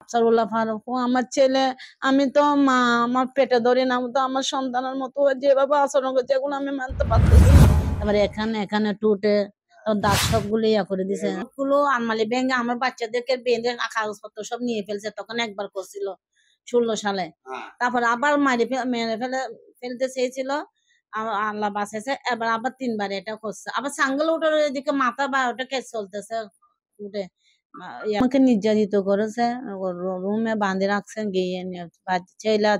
আফসারুল্লাহ ফারুক ও আমার ছেলে। আমি তো মা, আমার পেটে ধরে না, আমি তো আমার সন্তানের মতো যেভাবে আচরণ করছে এগুলো আমি মানতে পারতেছি না। তারপরে এখানে এখানে টুটে দাঁত সবগুলো ইয়া করে দিছে, গুলো আলমারি ভেঙে আমার বাচ্চাদেরকে বেঁধে কাগজপত্র সব নিয়ে ফেলছে। তখন একবার করছিল 16 সালে, তারপরে আবার মেরে ফেলতে চেয়েছিল, আল্লাহ বাঁচাইছে। এবার আবার 3বার এটা করছে, আবার সাঙ্গল উঠে এদিকে মাথা বা ওটা কেস চলতেছে উঠে। আমাকে নির্যাতিত করেছে, রুমে বাঁধে রাখছেন গিয়ে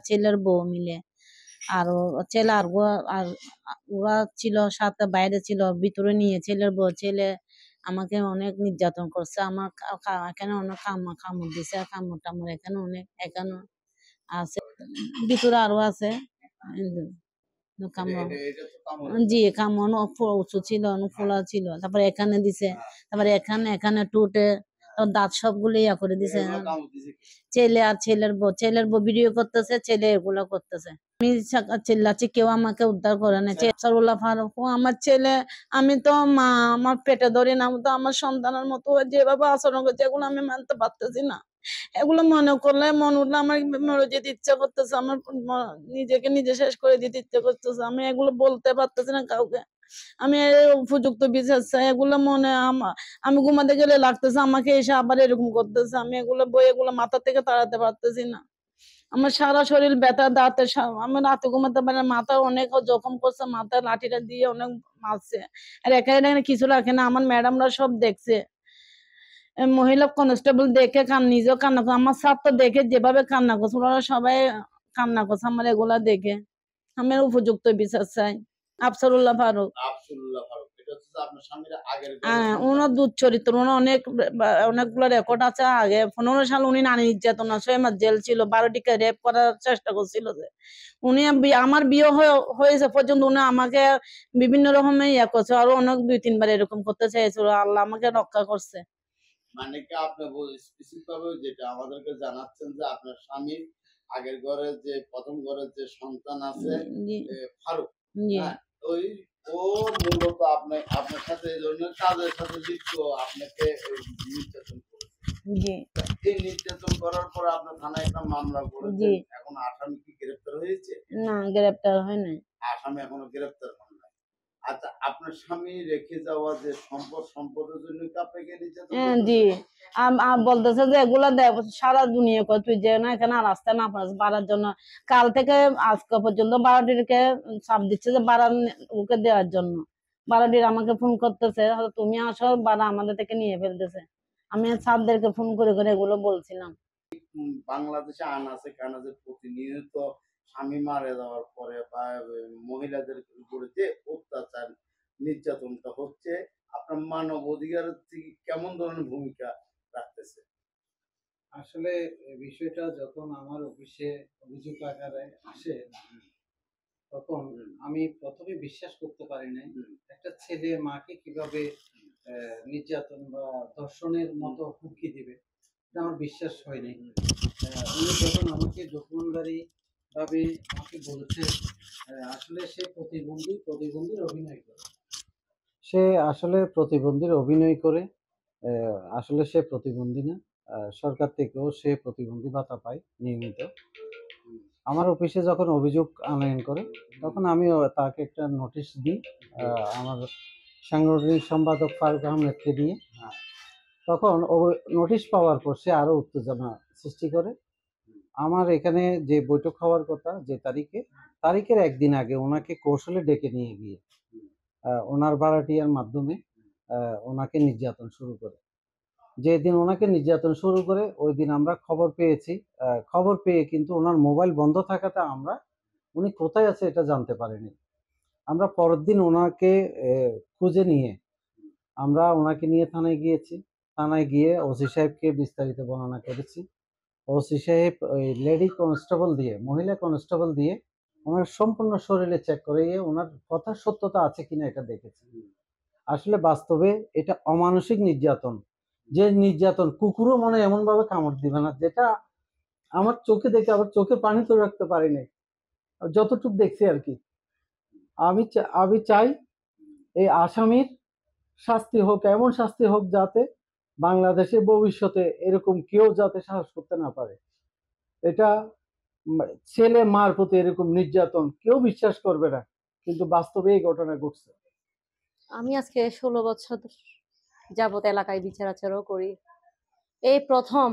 ছেলের বউ মিলে। আর ছেলে আর ওরা ছিল সাথে, বাইরে ছিল, ভিতরে নিয়ে ছেলের বউ ছেলে আমাকে অনেক নির্যাতন করছে। আমার এখানে অনেক কামড় দিছে, কামড় টামড় এখানে অনেক, এখানে আছে, ভিতরে আরো আছে কামড়। জি, কামড় উঁচু ছিল, ফোলা ছিল। তারপরে এখানে দিছে, তারপরে এখানে এখানে টুটে দাঁত সবগুলো ইয়া করে দিছে। ছেলে আর ছেলের বউ ভিডিও করতেছে, ছেলে এগুলো করতেছে। আমি চিল্লাচ্ছি, কেউ আমাকে উদ্ধার করে না। আফসারুল্লাহ ফারুক ও আমার ছেলে। আমি তো মা, আমার পেটে ধরে না, আমি তো আমার সন্তানের মতো যেভাবে আচরণ করছে এগুলো আমি মানতে পারতেছি না। এগুলো মনে করলে, মন উঠলে আমার মরে যেতে ইচ্ছা করতেছে, আমার নিজেকে নিজে শেষ করে দিতে ইচ্ছা করতেছে। আমি এগুলো বলতে পারতেছি না কাউকে। আমি উপযুক্ত বিচার চাই। এগুলো মনে আমি ঘুমাতে গেলে লাগতেছে আমাকে এসে আবার এরকম করতেছে। আমি এগুলো এগুলো মাথা থেকে তাড়াতে পারতেছি না। আমার সারা শরীর ব্যথা, দাঁতে আমি রাতে ঘুমাতে পারি না। মাথা অনেক জখম করছে, মাথায় লাঠিটা দিয়ে অনেক মারছে। আর এখানে কিছু রাখে না, আমার ম্যাডামরা সব দেখছে। মহিলা কনস্টেবল দেখে নিজেও কান্না করছে, আমার ছাত্র দেখে যেভাবে কান্না করছে, ওরা সবাই কান্না করছে আমার এগুলা দেখে। আমি উপযুক্ত বিচার চাই। আফসারুল্লাহ ফারুক। ওনার দুঃচরিত্র, ওনার অনেকগুলো রেকর্ড আছে। আগে 15 সাল উনি নারী নির্যাতন, 6 মাস জেল ছিল, 12টিকে রেপ করার চেষ্টা করছিল। যে উনি আমার বিয়ে হয়েছে পর্যন্ত উনি আমাকে বিভিন্ন রকমের ইয়া করছে, আরো অনেক 2-3 বার এরকম করতে চাইছিল। আল্লাহ আমাকে রক্ষা করছে। মানে কি আপনি স্পেসিফিক ভাবে যেটা আমাদেরকে জানাচ্ছেন যে আপনার স্বামী আগের ঘরে যে প্রথম ঘরের যে সন্তান আছে ফারুক, ওই ও মূলত আপনার সাথে এই ধরনের কাজের সাথে লিপ্ত, আপনাকে নির্যাতন করেছে। এই নির্যাতন করার পর আপনার থানায় একটা মামলা করেছে। এখন আসামি কি গ্রেফতার হয়েছে? না, গ্রেফতার হয় নাই। আসামি এখনো গ্রেফতার হয় নাই। আচ্ছা, আপনার স্বামী রেখে যাওয়া যে সম্পদের জন্য কি আপনাকে নির্যাতন করতেছে? জি, বলতেছে যে এগুলা সারা দুনিয়া কয় তুই যে না এখানে আর আসতে না পারিস বাড়ার জন্য। কাল থেকে আজকে পর্যন্ত 12টিকে চাপ দিচ্ছে যে বাড়া ওকে দেওয়ার জন্য। 12টির আমাকে ফোন করতেছে, তুমি আসো, বাড়া আমাদের থেকে নিয়ে ফেলতেছে। আমি স্যারদেরকে ফোন করে করে এগুলো বলছিলাম। বাংলাদেশে আনাচে কানাচে প্রতিনিয়ত স্বামী মারা যাওয়ার পরে বা মহিলাদের উপরে যে অত্যাচার নির্যাতনটা হচ্ছে, আপনার মানব অধিকারের থেকে কেমন ধরনের ভূমিকা রাখতেছে? আসলে বিষয়টা যখন আমার অফিসে অভিযোগ আকারে আসে তখন আমি প্রথমে বিশ্বাস করতে পারি নাই একটা ছেলে মাকে কিভাবে নির্যাতন বা ধর্ষণের মতো হুমকি দিবে, এটা আমার বিশ্বাস হয়নি। উনি যখন আমাকে ডকুমেন্টারি ভাবে আমাকে বলেছে আসলে সে প্রতিবন্ধীর অভিনয় করে, সে আসলে প্রতিবন্ধীর অভিনয় করে, আসলে সে প্রতিবন্ধী না। সরকার থেকেও সে প্রতিবন্ধী ভাতা পায় নিয়মিত। আমার অফিসে যখন অভিযোগ আনয়ন করে তখন আমি তাকে একটা নোটিশ দিই, আমার সাংগঠনিক সম্পাদক ফারুক আহমেদকে দিয়ে। তখন নোটিশ পাওয়ার পর সে আরো উত্তেজনা সৃষ্টি করে। আমার এখানে যে বৈঠক হওয়ার কথা যে তারিখের একদিন আগে ওনাকে কৌশলে ডেকে নিয়ে গিয়ে ওনার ভাড়াটিয়ার মাধ্যমে ওনাকে নির্যাতন শুরু করে। যেদিন ওনাকে নির্যাতন শুরু করে ওই দিন আমরা খবর পেয়েছি। খবর পেয়ে কিন্তু ওনার মোবাইল বন্ধ থাকাতে উনি কোথায় আছে এটা জানতে পারিনি। আমরা পরের দিন ওনাকে খুঁজে নিয়ে আমরা ওনাকে নিয়ে থানায় গিয়েছি। থানায় গিয়ে ওসি সাহেবকে বিস্তারিত বর্ণনা করেছি। ওসি সাহেব ওই মহিলা কনস্টেবল দিয়ে ওনার সম্পূর্ণ শরীরে চেক করে ওনার কথার সত্যতা আছে কিনা এটা দেখেছি। আসলে বাস্তবে এটা অমানসিক নির্যাতন, যে নির্যাতন কুকুরও মনে এমন ভাবে কামড় দিবে না, যেটা আমার চোখে দেখে আবার চোখে পানি তো রাখতে পারিনি, যতটুকু দেখছি আর কি। আমি চাই এই আসামির শাস্তি হোক, এমন শাস্তি হোক যাতে বাংলাদেশে ভবিষ্যতে এরকম কেউ যাতে সাহস করতে না পারে। এটা ছেলে মার প্রতি এরকম নির্যাতন কেউ বিশ্বাস করবে না, কিন্তু বাস্তবে এই ঘটনা ঘটছে। আমি আজকে 16 বছর যাবত এলাকায় বিচার আচারও করি। এই প্রথম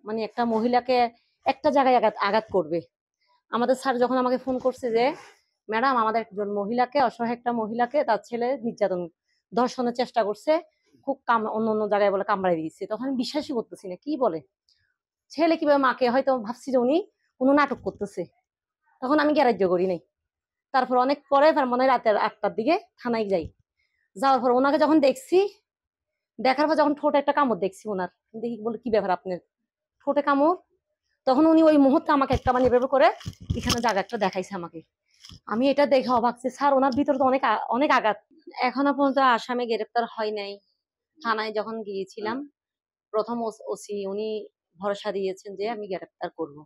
মানে একটা মহিলাকে একটা জায়গায় আঘাত করবে। আমাদের স্যার যখন আমাকে ফোন করছে যে ম্যাডাম আমাদের একজন মহিলাকে, অসহায় একটা মহিলাকে তার ছেলে নির্যাতন ধর্ষণের চেষ্টা করছে, খুব অন্য অন্য জায়গায় বলে কামড়াই দিয়েছে, তখন আমি বিশ্বাসই করতেছি না, কি বলে ছেলে কিভাবে মাকে, হয়তো ভাবছি যে উনি কোনো নাটক করতেছে, তখন আমি গ্যারাজ্য করি নাই। তারপর অনেক পরে মনে হয় রাতের 8টার দিকে থানায় যাই। যাওয়ার পর ওনাকে যখন দেখছি, দেখার পর যখন ঠোঁটে একটা কামড় দেখছি ওনার, দেখি বলে কি ব্যাপার আপনার ঠোঁটে কামড়, তখন উনি ওই মুহূর্তে আমাকে একটা মানে এভাবে করে এখানে জায়গা একটা দেখাইছে আমাকে। আমি এটা দেখে অবাক যে স্যার ওনার ভিতরে তো অনেক অনেক আঘাত। এখনো পর্যন্ত আসামি গ্রেপ্তার হয় নাই। থানায় যখন গিয়েছিলাম প্রথম ওসি উনি ভরসা দিয়েছেন যে আমি গ্রেপ্তার করব।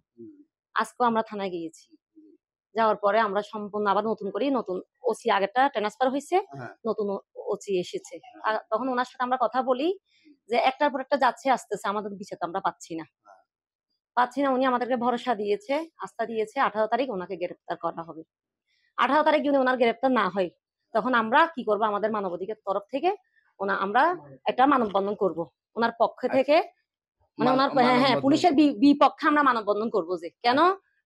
আজকেও আমরা থানায় গিয়েছি, যাওয়ার পরে আমরা সম্পূর্ণ আবার নতুন করে নতুন ওসি, আগেরটা ট্রান্সফার হয়েছে, নতুন ওসি এসেছে। তখন ওনার সাথে আমরা কথা বলি যে একটার পর একটা যাচ্ছে আসতেছে, আমাদের বিচার আমরা পাচ্ছি না। উনি আমাদেরকে ভরসা দিয়েছে, আস্থা দিয়েছে 18 তারিখ ওনাকে গ্রেপ্তার করা হবে। 18 তারিখ যদি ওনার গ্রেপ্তার না হয় তখন আমরা কি করব, আমাদের মানবাধিকার তরফ থেকে আমরা একটা মানববন্ধন করব ওনার পক্ষে থেকে, মানে ওনার পুলিশের বিপক্ষে আমরা মানববন্ধন করব যে কেন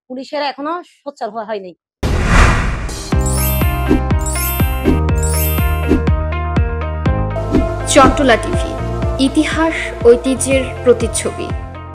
পুলিশের এখনো সোচ্চার হয়নি। চট্টলা টিভি, ইতিহাস ঐতিহ্যের প্রতিচ্ছবি।